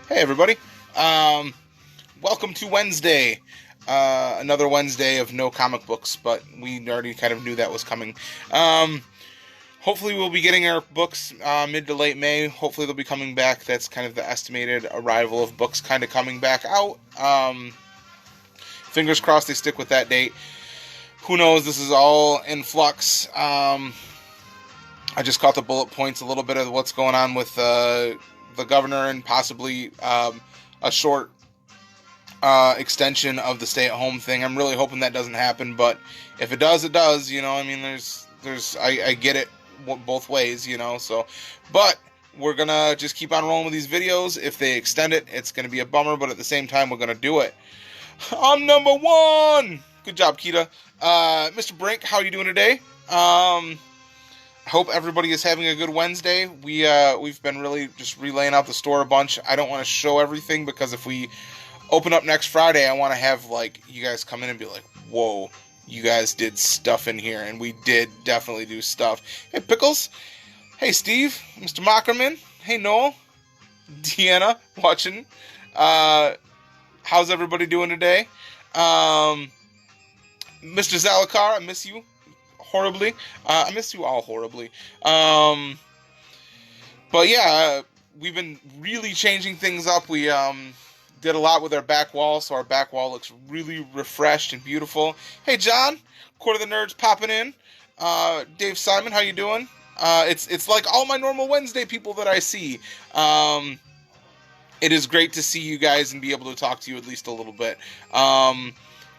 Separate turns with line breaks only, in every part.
Hey everybody, welcome to Wednesday, another Wednesday of no comic books, but we already kind of knew that was coming. Hopefully we'll be getting our books mid to late May. Hopefully they'll be coming back. That's kind of the estimated arrival of books kind of coming back out. Fingers crossed they stick with that date. Who knows, this is all in flux. I just caught the bullet points, a little bit of what's going on with the governor and possibly a short extension of the stay-at-home thing. I'm really hoping that doesn't happen, but if it does, it does. You know, I mean, I get it both ways, you know. So, but we're gonna just keep on rolling with these videos. If they extend it, it's gonna be a bummer, but at the same time, we're gonna do it. I'm number one. Good job, Keita. Mr. Brink, how are you doing today? Hope everybody is having a good Wednesday. We've been really just relaying out the store a bunch. I don't want to show everything because if we open up next Friday, I want to have like you guys come in and be like, "Whoa, you guys did stuff in here," and we did definitely do stuff. Hey Pickles, hey Steve, Mr. Mockerman, hey Noel, Deanna watching. How's everybody doing today? Mr. Zalakar, I miss you horribly. I miss you all horribly. But yeah, we've been really changing things up. We did a lot with our back wall, so our back wall looks really refreshed and beautiful. Hey John, Court of the Nerds popping in. Dave Simon, how you doing? It's like all my normal Wednesday people that I see. It is great to see you guys and be able to talk to you at least a little bit.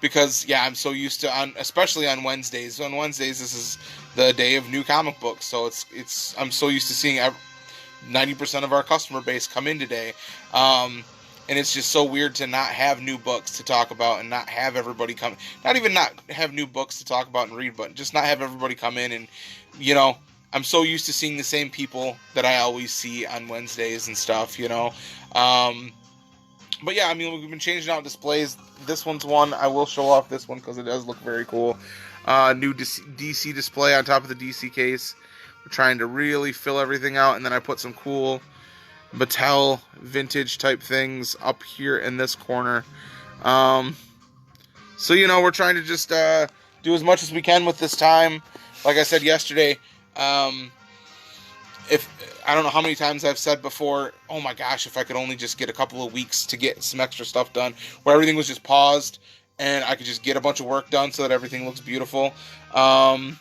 Because, yeah, I'm so used to, especially on Wednesdays. On Wednesdays, this is the day of new comic books. So I'm so used to seeing 90% of our customer base come in today. And it's just so weird to not have new books to talk about and not have everybody come. Not even not have new books to talk about and read, but just not have everybody come in. And, you know, I'm so used to seeing the same people that I always see on Wednesdays and stuff, you know. But yeah, I mean, we've been changing out displays. This one's one. I will show off this one because it does look very cool. New DC display on top of the DC case. We're trying to really fill everything out. And then I put some cool Mattel vintage type things up here in this corner. So, you know, we're trying to just do as much as we can with this time. Like I said yesterday, if I don't know how many times I've said before, oh my gosh, if I could only just get a couple of weeks to get some extra stuff done, where everything was just paused, and I could just get a bunch of work done so that everything looks beautiful. Eric,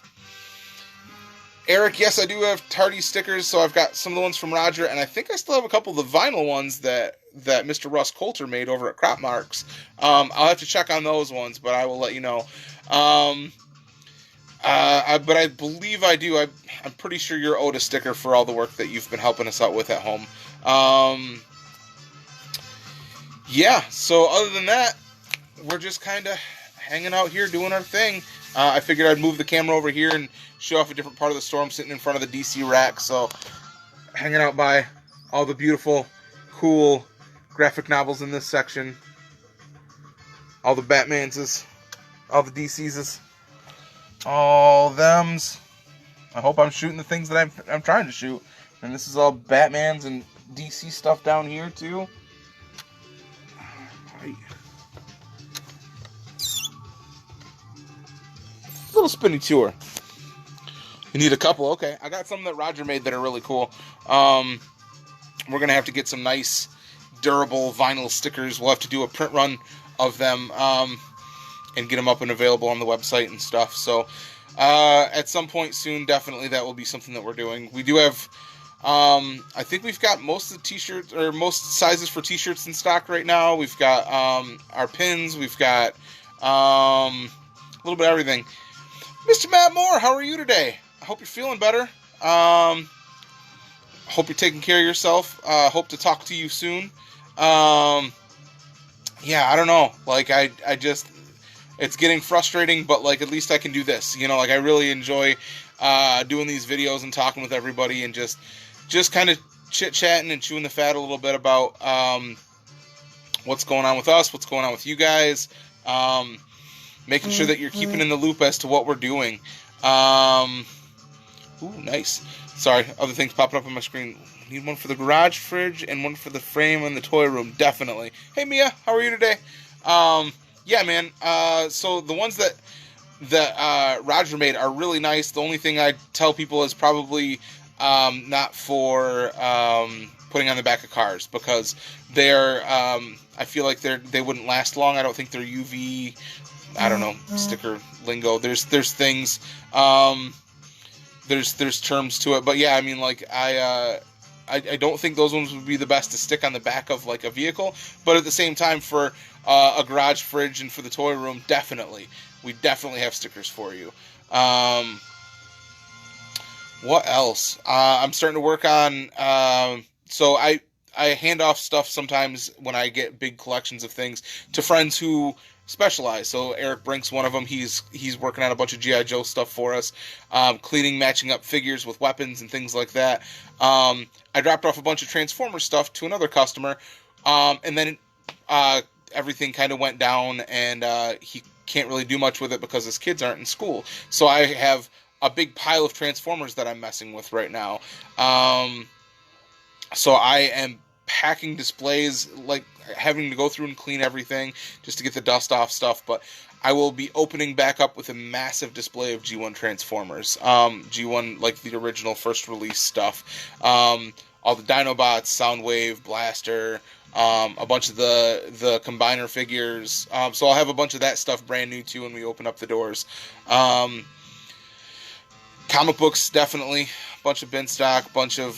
yes, I do have Tardys stickers, so I've got some of the ones from Roger, and I think I still have a couple of the vinyl ones that Mr. Russ Coulter made over at Crop Marks. I'll have to check on those ones, but I will let you know. But I believe I do. I'm pretty sure you're owed a sticker for all the work that you've been helping us out with at home. Yeah, so other than that, we're just kind of hanging out here doing our thing. I figured I'd move the camera over here and show off a different part of the store. I'm sitting in front of the DC rack, so hanging out by all the beautiful, cool graphic novels in this section. All the Batmanses, all the DCs. All thems. I hope I'm shooting the things that I'm trying to shoot. And this is all Batman's and DC stuff down here too. Little spinny tour. You need a couple. Okay, I got some that Roger made that are really cool. We're gonna have to get some nice, durable vinyl stickers. We'll have to do a print run of them. And get them up and available on the website and stuff. So, at some point soon, definitely that will be something that we're doing. We do have, I think we've got most of the t-shirts, or most sizes for t-shirts in stock right now. We've got, our pins. We've got, a little bit of everything. Mr. Matt Moore, how are you today? I hope you're feeling better. Hope you're taking care of yourself. Hope to talk to you soon. Yeah, I don't know. Like, I just... It's getting frustrating, but like at least I can do this. You know, like I really enjoy doing these videos and talking with everybody and just kind of chit-chatting and chewing the fat a little bit about what's going on with us, what's going on with you guys, making sure that you're keeping in the loop as to what we're doing. Ooh, nice. Sorry, other things popping up on my screen. Need one for the garage fridge and one for the frame and the toy room, definitely. Hey Mia, how are you today? Yeah, man. So the ones that Roger made are really nice. The only thing I tell people is probably not for putting on the back of cars, because they're I feel like they wouldn't last long. I don't think they're UV. I don't know, sticker lingo. There's things. There's terms to it, but yeah, I mean, like I don't think those ones would be the best to stick on the back of like a vehicle, but at the same time, for a garage fridge and for the toy room, we definitely have stickers for you. What else? I'm starting to work on. So I hand off stuff sometimes when I get big collections of things to friends who specialize. So Eric Brink's one of them. He's working on a bunch of G.I. Joe stuff for us, cleaning, matching up figures with weapons and things like that. I dropped off a bunch of Transformers stuff to another customer, and then everything kind of went down, and he can't really do much with it because his kids aren't in school. So I have a big pile of Transformers that I'm messing with right now. So I am packing displays, like having to go through and clean everything just to get the dust off stuff, but I will be opening back up with a massive display of G1 Transformers. G1, like the original first release stuff. All the Dinobots, Soundwave, Blaster, a bunch of the Combiner figures. So I'll have a bunch of that stuff brand new too when we open up the doors. Comic books, definitely. A bunch of bin stock, bunch of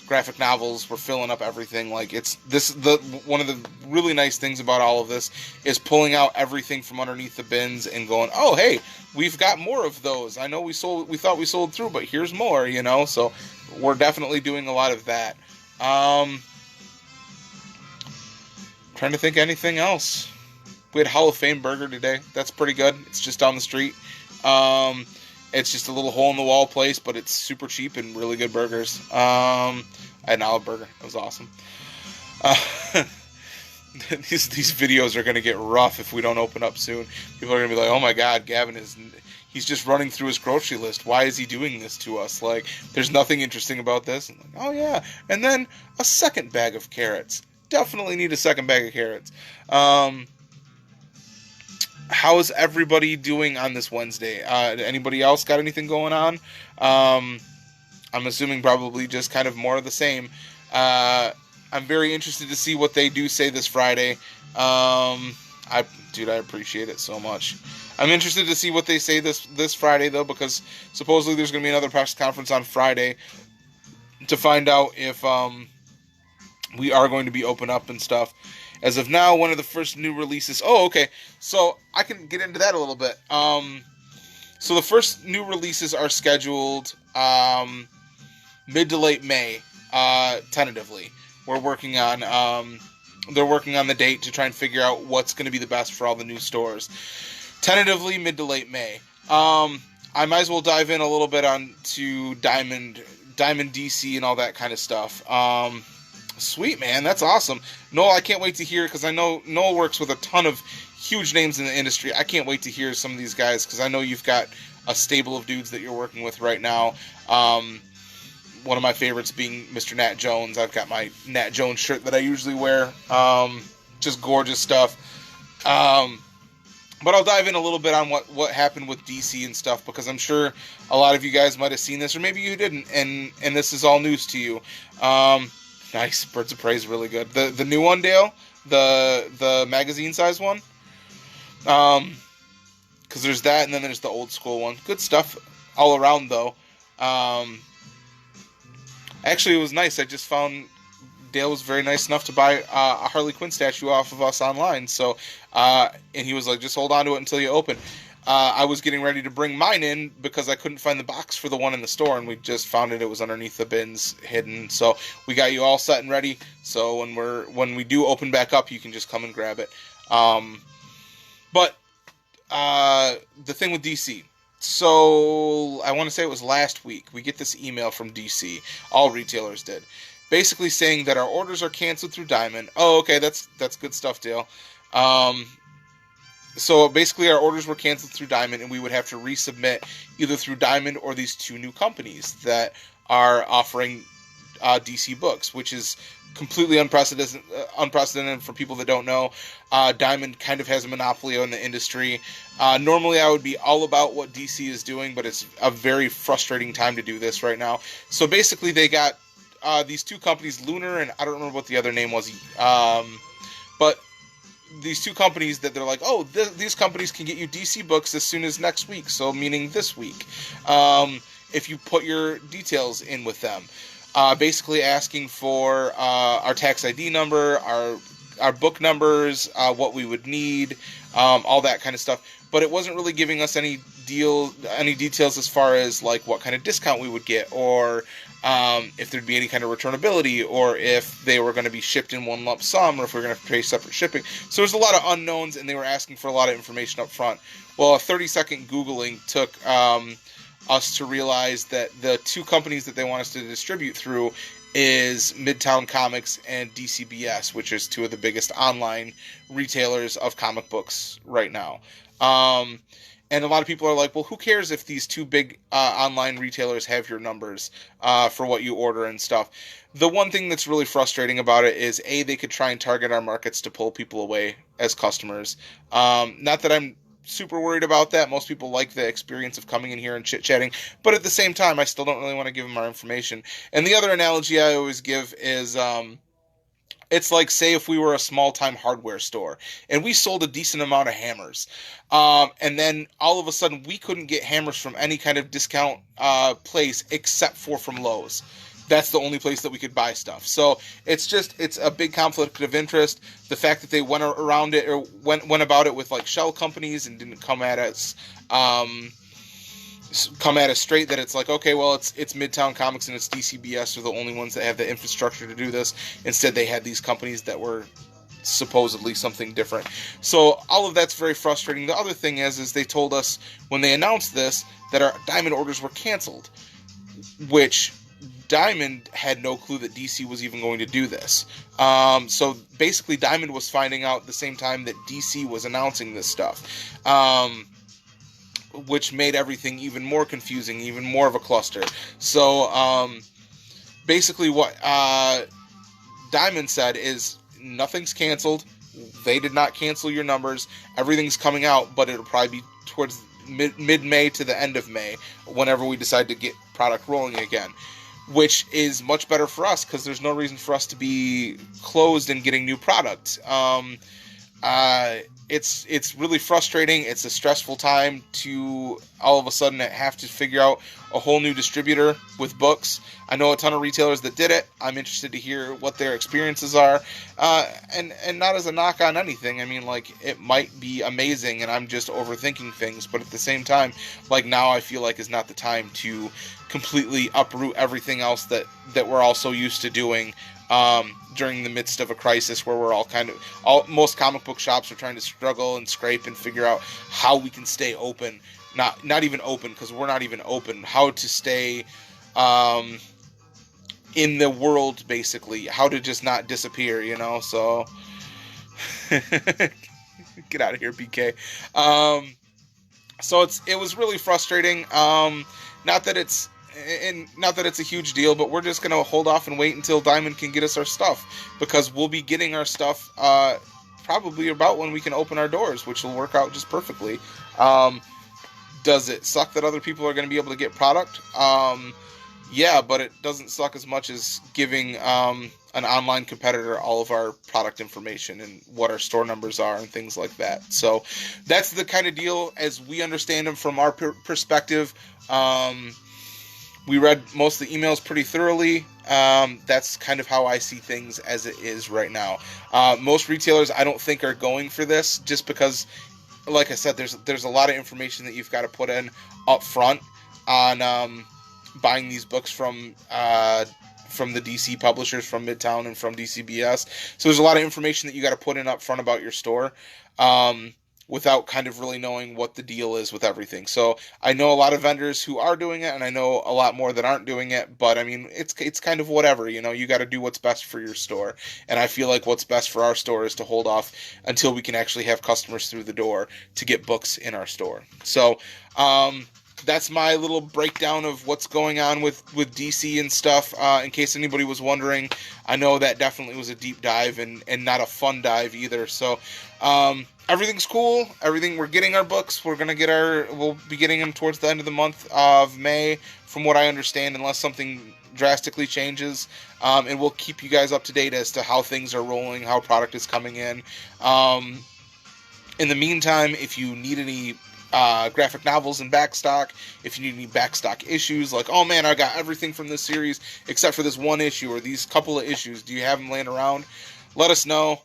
graphic novels. We're filling up everything. Like, it's one of the really nice things about all of this is pulling out everything from underneath the bins and going, oh hey, we've got more of those. I know we thought we sold through, but here's more, you know. So we're definitely doing a lot of that. Trying to think anything else. We had Hall of Fame burger today. That's pretty good. It's just down the street. It's just a little hole-in-the-wall place, but it's super cheap and really good burgers. I had an olive burger. It was awesome. These videos are going to get rough if we don't open up soon. People are going to be like, oh my god, Gavin he's just running through his grocery list. Why is he doing this to us? Like, there's nothing interesting about this. And like, oh yeah. And then a second bag of carrots. Definitely need a second bag of carrots. How's everybody doing on this Wednesday? Anybody else got anything going on? I'm assuming probably just kind of more of the same. I'm very interested to see what they do say this Friday. I appreciate it so much. I'm interested to see what they say this Friday, though, because supposedly there's going to be another press conference on Friday to find out if we are going to be open up and stuff. As of now, one of the first new releases... Oh, okay. So I can get into that a little bit. So the first new releases are scheduled mid to late May, tentatively. We're working on... they're working on the date to try and figure out what's going to be the best for all the new stores. Tentatively, mid to late May. I might as well dive in a little bit onto Diamond DC and all that kind of stuff. Sweet, man. That's awesome. Noel, I can't wait to hear, because I know Noel works with a ton of huge names in the industry. I can't wait to hear some of these guys, because I know you've got a stable of dudes that you're working with right now. One of my favorites being Mr. Nat Jones. I've got my Nat Jones shirt that I usually wear. Just gorgeous stuff. But I'll dive in a little bit on what happened with DC and stuff, because I'm sure a lot of you guys might have seen this, or maybe you didn't, and this is all news to you. Nice. Birds of Prey is really good. The new one, Dale? The magazine size one? Because there's that, and then there's the old school one. Good stuff all around, though. Actually, it was nice. I just found Dale was very nice enough to buy a Harley Quinn statue off of us online. So, and he was like, just hold on to it until you open. I was getting ready to bring mine in because I couldn't find the box for the one in the store, and we just found it. It was underneath the bins, hidden. So we got you all set and ready. So when we do open back up, you can just come and grab it. But the thing with DC. So I want to say it was last week. We get this email from DC. All retailers did, basically saying that our orders are canceled through Diamond. Oh, okay, that's good stuff, Dale. So basically our orders were canceled through Diamond, and we would have to resubmit either through Diamond or these two new companies that are offering DC books, which is completely unprecedented for people that don't know. Diamond kind of has a monopoly on the industry. Normally I would be all about what DC is doing, but it's a very frustrating time to do this right now. So basically they got these two companies, Lunar, and I don't remember what the other name was, but these two companies that they're like, oh, these companies can get you DC books as soon as next week, so meaning this week, if you put your details in with them. Basically asking for our tax ID number, our book numbers, what we would need, all that kind of stuff. But it wasn't really giving us any details as far as like what kind of discount we would get, or if there'd be any kind of returnability, or if they were going to be shipped in one lump sum, or if we were going to have to pay separate shipping. So there's a lot of unknowns, and they were asking for a lot of information up front. Well, a 30-second Googling took us to realize that the two companies that they want us to distribute through is Midtown Comics and DCBS, which is two of the biggest online retailers of comic books right now. And a lot of people are like, well, who cares if these two big online retailers have your numbers for what you order and stuff? The one thing that's really frustrating about it is, A, they could try and target our markets to pull people away as customers. Not that I'm super worried about that. Most people like the experience of coming in here and chit-chatting, but at the same time, I still don't really want to give them our information. And the other analogy I always give is, it's like, say if we were a small-time hardware store and we sold a decent amount of hammers, and then all of a sudden we couldn't get hammers from any kind of discount place except for from Lowe's. That's the only place that we could buy stuff. So it's a big conflict of interest. The fact that they went around it, or went about it with like shell companies and didn't come at us straight, that it's like, okay, well, it's Midtown Comics and it's DCBS are the only ones that have the infrastructure to do this. Instead, they had these companies that were supposedly something different. So all of that's very frustrating. The other thing is they told us when they announced this that our Diamond orders were canceled, which Diamond had no clue that DC was even going to do this. So basically Diamond was finding out at the same time that DC was announcing this stuff, which made everything even more confusing, even more of a cluster. So basically what Diamond said is nothing's canceled. They did not cancel your numbers. Everything's coming out, but it'll probably be towards mid-May to the end of May whenever we decide to get product rolling again, which is much better for us because there's no reason for us to be closed and getting new product. It's really frustrating. It's a stressful time to all of a sudden have to figure out a whole new distributor with books. I know a ton of retailers that did it. I'm interested to hear what their experiences are. And not as a knock on anything. I mean, like, it might be amazing and I'm just overthinking things. But at the same time, like, now I feel like is not the time to completely uproot everything else that we're all so used to doing during the midst of a crisis where we're most comic book shops are trying to struggle and scrape and figure out how we can stay open. Not even open, because we're not even open. How to stay in the world, basically. How to just not disappear, so get out of here, BK. So it was really frustrating. Not that it's a huge deal, but we're just going to hold off and wait until Diamond can get us our stuff, because we'll be getting our stuff probably about when we can open our doors, which will work out just perfectly. Does it suck that other people are going to be able to get product? Yeah, but it doesn't suck as much as giving an online competitor all of our product information and what our store numbers are and things like that. So that's the kind of deal as we understand them from our perspective. We read most of the emails pretty thoroughly. That's kind of how I see things as it is right now. Most retailers, I don't think, are going for this, just because, like I said, there's a lot of information that you've got to put in up front on buying these books from the DC publishers, from Midtown and from DCBS. So there's a lot of information that you got to put in up front about your store. Without kind of really knowing what the deal is with everything. So I know a lot of vendors who are doing it, and I know a lot more that aren't doing it, but I mean, it's kind of whatever, you got to do what's best for your store. And I feel like what's best for our store is to hold off until we can actually have customers through the door to get books in our store. So, that's my little breakdown of what's going on with DC and stuff. In case anybody was wondering, I know that definitely was a deep dive and not a fun dive either. So everything's cool. We're getting our books. We'll be getting them towards the end of the month of May, from what I understand, unless something drastically changes. And we'll keep you guys up to date as to how things are rolling, how product is coming in. In the meantime, if you need any graphic novels in backstock, if you need any backstock issues, like, oh man, I got everything from this series except for this one issue or these couple of issues, do you have them laying around? Let us know.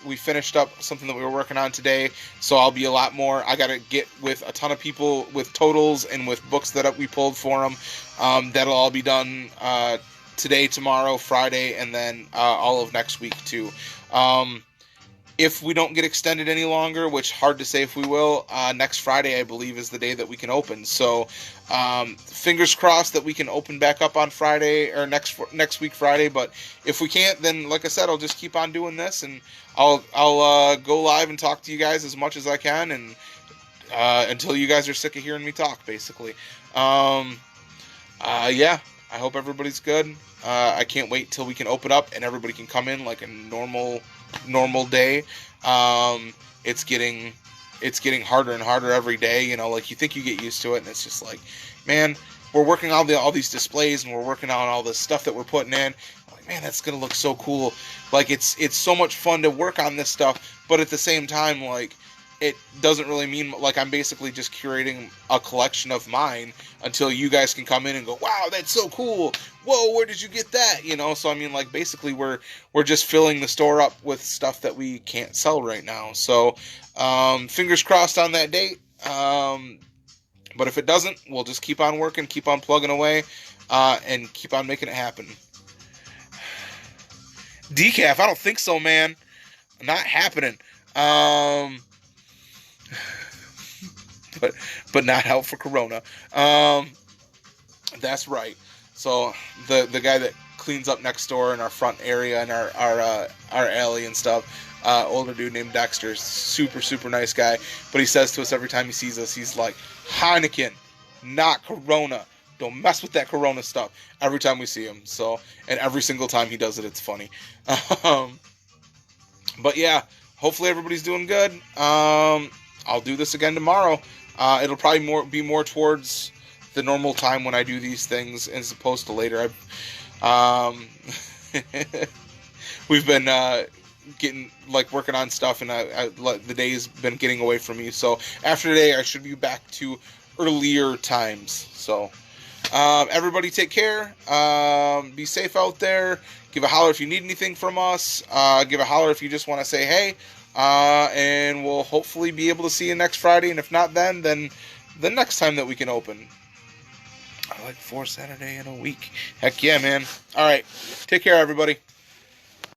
We finished up something that we were working on today, so I'll be a lot more. I gotta get with a ton of people with totals and with books that we pulled for them. That'll all be done today, tomorrow, Friday, and then all of next week too. If we don't get extended any longer, which hard to say if we will, next Friday I believe is the day that we can open. So fingers crossed that we can open back up on Friday or next week Friday. But if we can't, then like I said, I'll just keep on doing this, and I'll go live and talk to you guys as much as I can, and until you guys are sick of hearing me talk, basically. Yeah. I hope everybody's good. I can't wait till we can open up and everybody can come in like a normal day. It's getting harder and harder every day. Like you think you get used to it, and it's just like, man, we're working on all these displays and we're working on all this stuff that we're putting in. I'm like, man, that's gonna look so cool. Like it's so much fun to work on this stuff, but at the same time, like, it doesn't really mean, like, I'm basically just curating a collection of mine until you guys can come in and go, wow, that's so cool. Whoa, where did you get that? So I mean, like, basically we're just filling the store up with stuff that we can't sell right now. So fingers crossed on that date. But if it doesn't, we'll just keep on working, keep on plugging away, and keep on making it happen. Decaf, I don't think so, man. Not happening. But not out for Corona. That's right. So the guy that cleans up next door in our front area and our alley and stuff, older dude named Dexter, super nice guy. But he says to us every time he sees us, he's like, Heineken, not Corona. Don't mess with that Corona stuff. Every time we see him. So, and every single time he does it, it's funny. But yeah, hopefully everybody's doing good. I'll do this again tomorrow. It'll probably be more towards the normal time when I do these things as opposed to later. We've been getting, like, working on stuff, and the day's been getting away from me. So after today, I should be back to earlier times. So everybody take care. Be safe out there. Give a holler if you need anything from us. Give a holler if you just want to say hey. And we'll hopefully be able to see you next Friday, and if not then the next time that we can open. I like 4 Saturday in a week. Heck yeah, man. All right. Take care, everybody.